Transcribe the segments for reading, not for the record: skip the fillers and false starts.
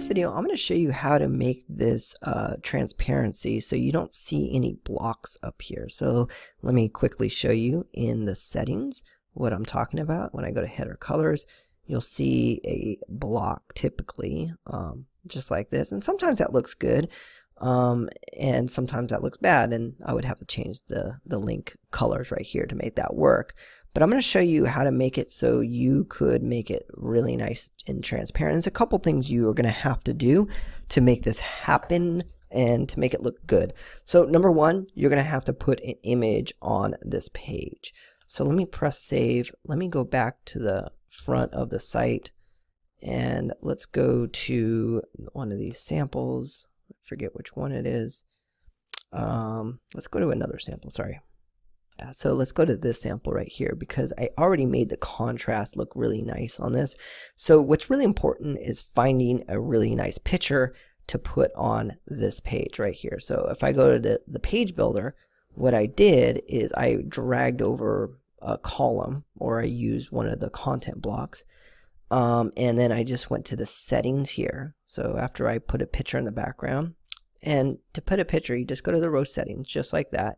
this video, I'm going to show you how to make this transparency so you don't see any blocks up here. So let me quickly show you in the settings what I'm talking about. When I go to header colors, you'll see a block typically just like this. And sometimes that looks good and sometimes that looks bad, and I would have to change the link colors right here to make that work. But I'm going to show you how to make it so you could make it really nice and transparent. There's a couple things you are going to have to do to make this happen and to make it look good. So number one, you're going to have to put an image on this page. So let me press save. Let me go back to the front of the site and let's go to one of these samples. I forget which one it is. Let's go to another sample, sorry. So let's go to this sample right here because I already made the contrast look really nice on this. So what's really important is finding a really nice picture to put on this page right here. So if I go to the page builder, what I did is I dragged over a column, or I used one of the content blocks, and then I just went to the settings here. So after I put a picture in the background, and to put a picture you just go to the row settings just like that.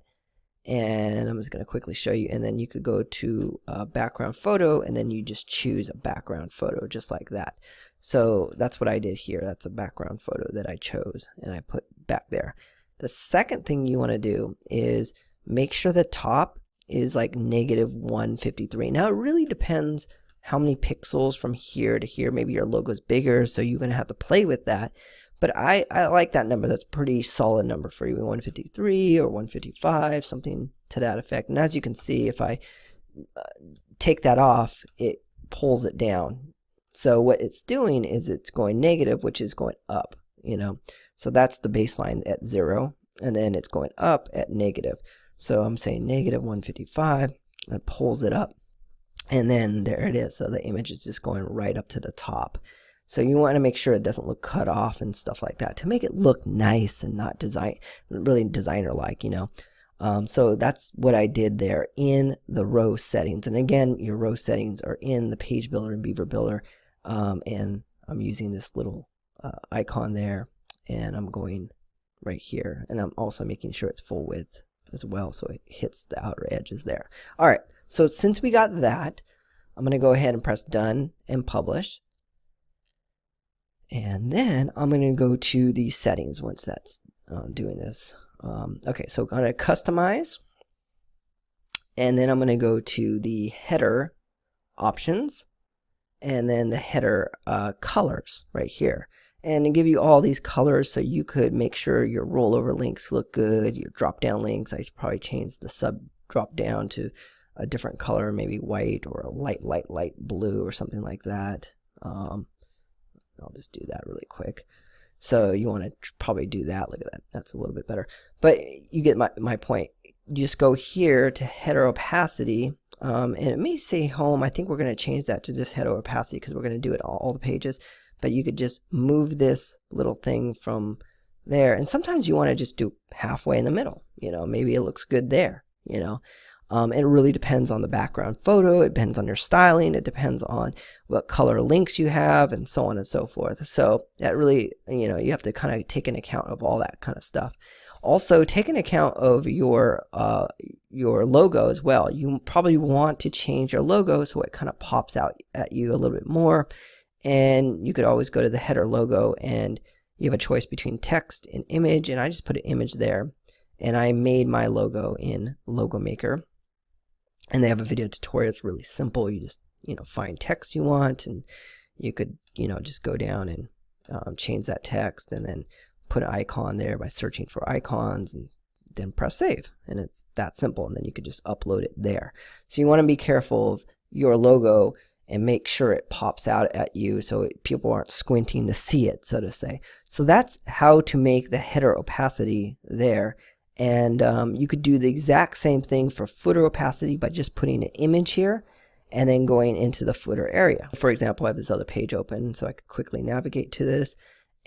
And I'm just going to quickly show you, and then you could go to background photo, and then you just choose a background photo just like that. So that's what I did here. That's a background photo that I chose and I put back there. The second thing you want to do is make sure the top is like -153. Now it really depends how many pixels from here to here. Maybe your logo is bigger, so you're going to have to play with that. But I like that number. That's a pretty solid number for you, 153 or 155, something to that effect. And as you can see, if I take that off, it pulls it down. So what it's doing is it's going negative, which is going up, you know. So that's the baseline at 0, and then it's going up at negative. So I'm saying -155, and it pulls it up, and then there it is. So the image is just going right up to the top. So you want to make sure it doesn't look cut off and stuff like that to make it look nice and not really designer-like, you know. So that's what I did there in the row settings. And again, your row settings are in the page builder and beaver builder. And I'm using this little icon there, and I'm going right here. And I'm also making sure it's full width as well, so it hits the outer edges there. All right, so since we got that, I'm going to go ahead and press done and publish. And then I'm going to go to the settings once that's doing this. Okay, so I'm going to customize. And then I'm going to go to the header options. And then the header colors right here. And to give you all these colors so you could make sure your rollover links look good. Your drop down links, I should probably change the sub drop down to a different color, maybe white or a light blue or something like that. I'll just do that really quick. So you want to probably do that. Look at that. That's a little bit better. But you get my point. You just go here to header opacity. And it may say home. I think we're going to change that to just header opacity because we're going to do it on all the pages. But you could just move this little thing from there. And sometimes you want to just do halfway in the middle. You know, maybe it looks good there. You know. It really depends on the background photo, it depends on your styling, it depends on what color links you have, and so on and so forth. So that really, you know, you have to kind of take into account of all that kind of stuff. Also, take into account of your logo as well. You probably want to change your logo so it kind of pops out at you a little bit more. And you could always go to the header logo, and you have a choice between text and image, and I just put an image there. And I made my logo in Logo Maker. And they have a video tutorial. It's really simple. You just, you know, find text you want, and you could, you know, just go down and change that text, and then put an icon there by searching for icons, and then press save. And it's that simple. And then you could just upload it there. So you want to be careful of your logo and make sure it pops out at you so people aren't squinting to see it, so to say. So that's how to make the header opacity there. And you could do the exact same thing for footer opacity by just putting an image here and then going into the footer area. For example, I have this other page open, so I could quickly navigate to this.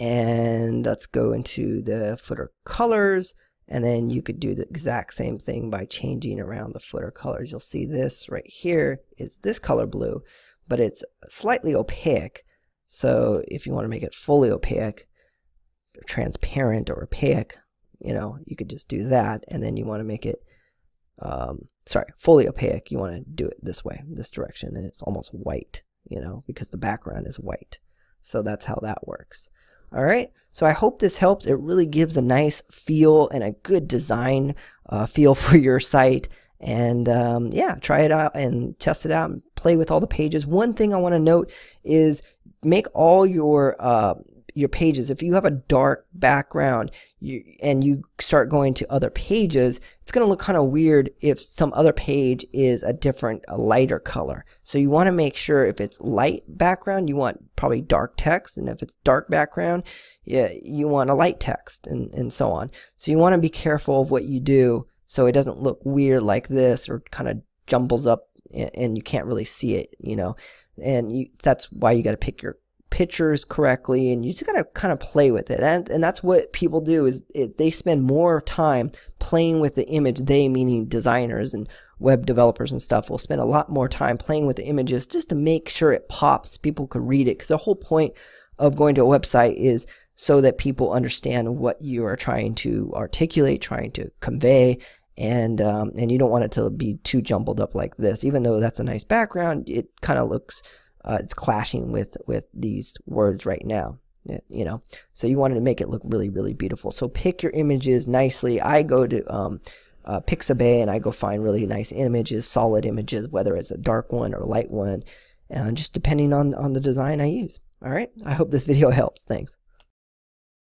And let's go into the footer colors. And then you could do the exact same thing by changing around the footer colors. You'll see this right here is this color blue, but it's slightly opaque. So if you want to make it fully opaque, or transparent or opaque, you know, you could just do that. And then you want to make it, fully opaque, you want to do it this way, this direction, and it's almost white, you know, because the background is white. So that's how that works. All right, so I hope this helps. It really gives a nice feel and a good design feel for your site. And yeah, try it out and test it out and play with all the pages. One thing I want to note is make all your pages, if you have a dark background and you start going to other pages, it's going to look kind of weird if some other page is a lighter color. So you want to make sure if it's light background, you want probably dark text, and if it's dark background, yeah, you want a light text, and so on. So you want to be careful of what you do so it doesn't look weird like this, or kind of jumbles up and you can't really see it, you know. And that's why you got to pick your pictures correctly, and you just gotta kind of play with it. And that's what people do, is they spend more time playing with the image. They, meaning designers and web developers and stuff, will spend a lot more time playing with the images just to make sure it pops, people could read it, because the whole point of going to a website is so that people understand what you are trying to articulate, trying to convey. And you don't want it to be too jumbled up like this. Even though that's a nice background, it kind of looks it's clashing with these words right now, you know. So you wanted to make it look really, really beautiful. So pick your images nicely. I go to Pixabay and I go find really nice images, solid images, whether it's a dark one or a light one, just depending on the design I use. All right, I hope this video helps. Thanks.